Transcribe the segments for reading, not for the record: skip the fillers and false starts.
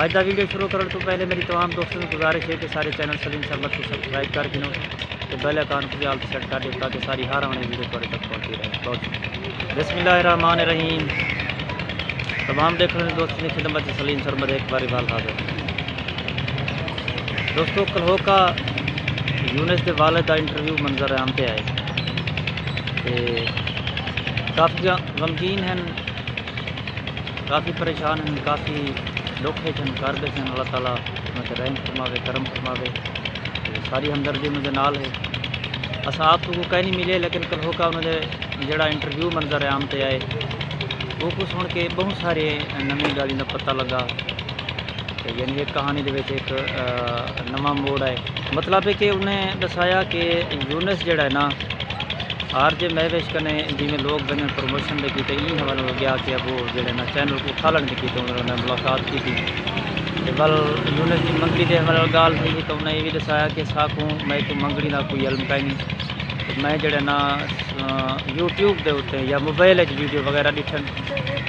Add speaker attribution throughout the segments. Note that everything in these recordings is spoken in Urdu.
Speaker 1: آج کا ویڈیو شروع کرنے تو پہلے میری تمام دوستوں کی گزارش ہے کہ سارے چینل سلیم سرمت کو سبسکرائب کر دیں تو بیل آئیکن کو بھی آل سیٹ کر دیں تاکہ ساری ہر آنے ویڈیو تک پہنچتی رہے. بہت بسم اللہ الرحمن الرحیم. تمام دیکھنے والے دوستوں کی خدمت سے سلیم سرمت ایک بار بال حاضر. دوستوں کلہو کا یونس کے والد کا انٹرویو منظر عام پہ آئے کافی غمگین ہیں، کافی پریشان ہیں، کافی دکھ ہے کر دے ہیں. اللہ تعالیٰ ان کے رحم فرماوے، کرم فرماوے. ساری ہمدردی ان کے نال ہے. اصل آپ کو کہیں نہیں ملے لیکن کلہو کا انہوں نے جڑا انٹرویو منظر عام پہ آئے وہ کو سن کے بہت سارے نمی گالی کا پتہ لگا. یعنی ایک کہانی دے وچ ایک نواں موڑ ہے. مطلب ہے کہ انہیں دسایا کہ یونس جڑا ہے نا آر جے محوش کنے جی میں لوگ بنے پروموشن دے کی یہ حوالہ ہو گیا کہ اب وہ جڑے نا چینل کو کھالن کی تو انہوں نے ملاقات کی تھی. بل یونس کی منگڑی دے حوالے گال تھی تو انہیں یہ بھی دسایا کہ ساکوں میں کو منگڑی نہ کوئی علم کہیں نہیں. میں جڑے نا یوٹیوب دے اتنے یا موبائل ویڈیو وغیرہ ڈٹھن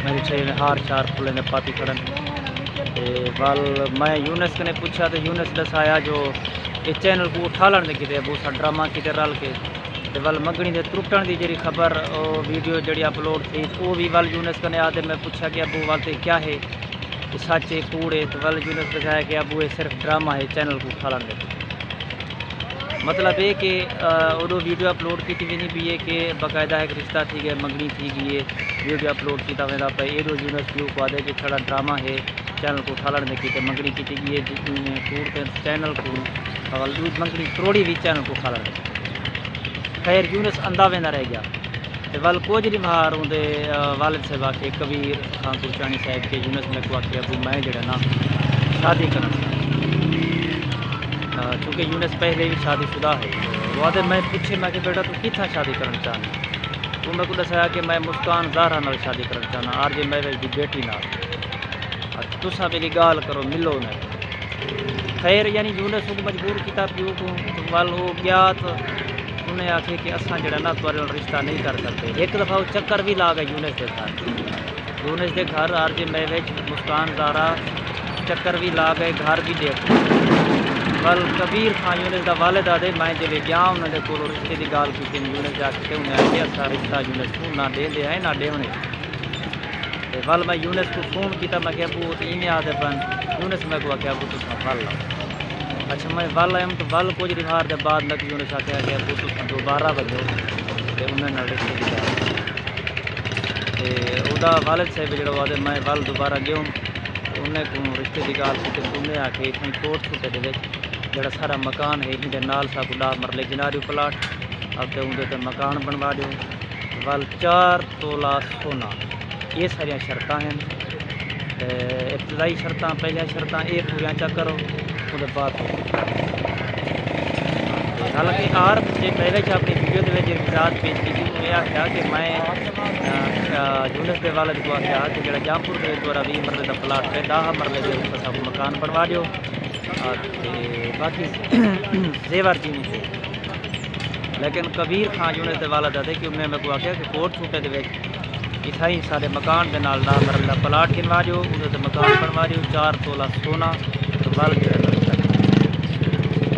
Speaker 1: میرے چھ ہار شار پھلے نے پاتی کھڑن. بل میں یونس کنے پوچھا تو یونس دسایا جو اس چینل کو اٹھالن دے کتے بہت سا ڈرامہ کتے رل کے ول منگنی دے ترٹن دی جڑی خبر ویڈیو جڑی اپلوڈ تھی وہ بھی ول یونس کنے آدھے. میں پوچھا کہ ابو والتے کیا ہے یہ سچ ہے کوڑے تو ول یونس بتایا کہ ابو یہ صرف ڈرامہ ہے چینل کو کھالن دے. مطلب یہ کہ ادو ویڈیو اپلوڈ کی بھی نہیں بھی ہے کہ باقاعدہ ایک رشتہ تھی گیا منگنی تھی گئی ہے ویڈیو اپلوڈ کیا ویسا پہ یہ یونس پیو کو آدھے کہ تھوڑا ڈرامہ ہے چینل کو کھالن دے کی منگنی کی گئی ہے کوڑ کے چینل کو منگنی کروڑی بھی چینل کو کھالن دے. خیر یونس اندھا نہ رہ گیا ول کچھ نہیں مہار اندر والد صاحب آ کے کبیر خان قرچانی صاحب کے یونس میں کو آخیا ابو میں جڑا نا شادی کرنا چونکہ یونس پہلے بھی شادی شدہ ہے. وہ آدھے میں پوچھے میں کہ بیٹا تو کتنا شادی کرنا چاہنا تو میں کو دسایا کہ میں مسکان زہرا نال شادی کرنا چاہنا آر جے میں دی بیٹی نال تسا میری گال کرو ملو نہ. خیر یعنی یونس کو مجبور کیا پیو کو ول ہو گیا تو انہیں آخے کہ اصا جڑا نا تھوڑے رشتہ نہیں کر سکتے. ایک دفعہ وہ چکر بھی لا گئے یونس کے گھر. یونس کے گھر آر جے میں مسکان زہرا چکر بھی لا گئے گھر بھی دیکھ ول کبیر خان یونس کا والد آدھے میں جب گیا انہوں نے کو رشتے کی گال کی یونس جا کے انہیں آخیا اصا رشتہ یونس کو نہ دے دے نہ دے ہونے. ول میں یونس کو فون کیا میں کہ ابو تو انہیں آدھے بن یونس میں کو آخیا ابو تو ول لاؤ. اچھا میں ول آیا تو ول کچھ رہار دے بعد میں یونس آخیا کہ ابو تو دوبارہ بجو تو انہیں رشتے کی گال وہ والد صاحب جڑا آدھے میں ول دوبارہ گیوں انہیں کو رشتے کی گال کی انہیں آ کے اتنی کوٹ چھوٹے دے جڑا سارا مکان ہے یہ نال سا کو 10 مرلے جناریو پلاٹ اب تو اندر مکان بنوا دیو ول 4 تولہ سونا. یہ سارا شرطاں ہیں. ابتدائی شرطاں پہلے شرطاں یہ پوریا چا کرو وہ بعد حالانکہ آر بچے پہلے اپنی ویڈیو کے وزاد پیش کی تھی یہ آخیا کہ میں یونس کے والد کو آخیا کہ جڑا جامپور کے دوارا 20 مرلے کا پلاٹ ہے 10 مرلے کے سب مکان بنوا دیو باقی زیور جی نہیں تھے. لیکن کبیر خان یونس کے والد آتے کہ انہیں میں کو آخیا کہ کوٹ چھوٹے دے عیسائی سارے مکان کے نال 10 مرلہ پلاٹ گنوا دیو انہیں مکان بنوا دیو 4 تولہ سونا تو بل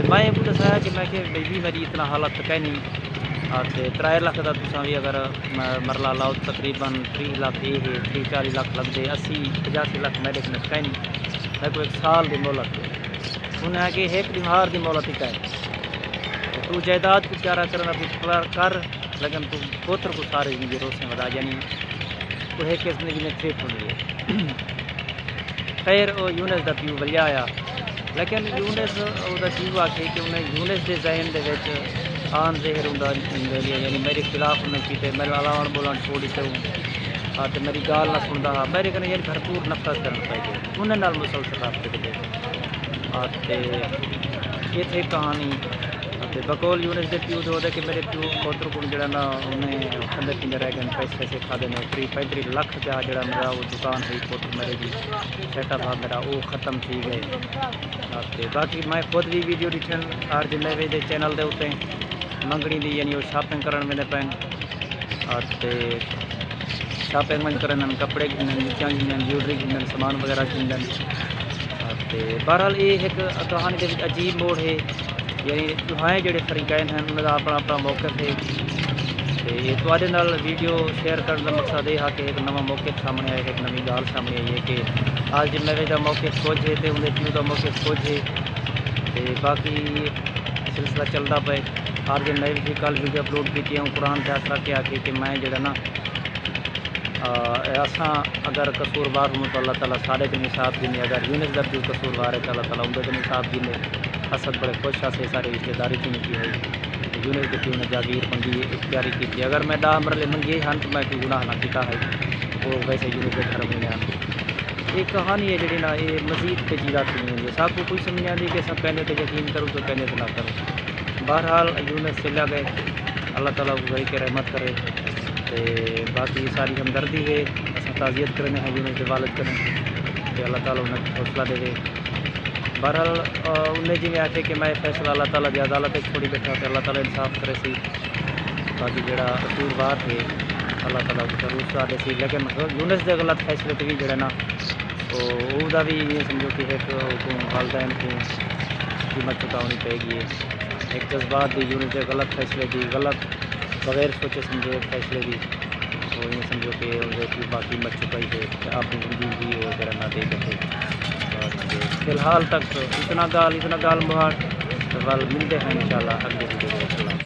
Speaker 1: میں یہ دسایا کہ میں کہ بھی میری اتنا حالت کہیں نہیں 3 لاکھ کا تصا بھی اگر مرلہ لاؤ تقریباً 30 لاکھ یہ ہے 30-40 لاکھ لگ دے 80-85 لاکھ میرے کو کہیں نہیں. میں کو 1 سال کی مہلت انہیں آ کے ایک دمہار کی مہلت ہی کہیں تو جائیداد کو پیارا کرنا کچھ کر لیکن تو پوتر کو سارے مجھے روسیں بتا یعنی تو ایک اس نے جنہیں تھریٹ ہوئی ہے. خیر وہ یونس کا پیو بلیا آیا لیکن یونس وہ پیو آ کے کہ انہیں یونس کے ذہن دے وچ آن زہر ہوں یعنی میرے خلاف انہیں کیتے میرے علاوہ بولن چھوڑ دیتے ہوں تو میری گال نہ سنتا ہا میرے کنے یعنی بھرپور نفرت کرنا پائے انہیں نال مسلسل رابطے دے یہ تھی کہانی. بقول یونس کے پیو جو کہ میرے پیو پوتر کو جڑا نا انہیں کھندے پیندے رہ گئے پیسے کھا دے 30-35 لاکھ کا جڑا میرا وہ دکان ہے پوتر میرے کی سیٹ اپ میرا وہ ختم تھی گئے. باقی میں خود بھی ویڈیو ڈٹھن آر جے میں دے چینل دے اتنے منگنی دی یعنی وہ شاپنگ کرن میں پین شاپنگ من کرن کپڑے گھنن جیولری گھنن سامان وغیرہ گھنن بہرحال یہ ایک کہانی کے عجیب موڑ ہے، یعنی دوہائیں جڑے فریقین ہیں انہوں کا اپنا اپنا موقف ہے، تے نال ویڈیو شیئر کرنے کا مقصد یہ ہے کہ ایک نواں موقف سامنے آئے، ایک نوی گال سامنے آئی ہے کہ آج میرے کا موقف کچھ ہے تو انہیں پیو کا موقف کچھ ہے، باقی سلسلہ چلتا پے۔ اور جو نئے بھی کل ویڈیو اپلوڈ کی ہوں قرآن سے آسا کیا کہ میں جڑا نا اساں اگر قصوروار ہوں تو اللہ تعالیٰ سارے کے نصاب دینے، اگر یونس درد قصوروار ہے تو اللہ تعالیٰ اندر کے نصاب دینے۔ اسد بڑے خوش سے سارے رشتے داری کی کی ہوئی، یونس کے پیو نے جاگیر بندی اختیاری کی تھی، اگر میں 10 مرلے منگے ہن تو میں کوئی گناہ نہ کیتا ہے، وہ ویسے یونس کے گھر میں ہیں۔ یہ کہانی ہے جڑی نا یہ مزید پیچیدہ تھی ہے، سب کو کوئی سمجھ نہیں آتی کہ سب کہنے تے یقین کروں تو کہنے تے نہ کروں۔ بہرحال یونس چلا گئے، اللہ تعالیٰ کو غریق رحمت کرے، باقی ساری ہمدردی ہے، اصل تعزیت کرنے ہیں یونس کے والد کریں کہ اللہ تعالیٰ انہیں حوصلہ دے۔ بہرحال انہیں جی میں آتے کہ میں فیصلہ اللہ تعالیٰ کی عدالت چھوڑی بیٹھا کہ اللہ تعالیٰ انصاف کرے سی، باقی جڑا قصوروار ہے اللہ تعالیٰ کو ضرور سزا دے سی، لیکن یونس کے غلط فیصلے بھی جڑا نا وہ بھی یہ سمجھو کہ ایک والدین کو قیمت چکاونی پے گی، ایک جذبات دی یونس کے غلط فیصلے دی، غلط بغیر سوچے سمجھے فیصلے دی، تو یہ سمجھو کہ باقی قیمت چکائی ہے کہ آپ کی زندگی وہ جڑا نہ دے دے۔ فی الحال تک اتنا گال مہار ملتے ہیں انشاءاللہ اگلے ویڈیو میں۔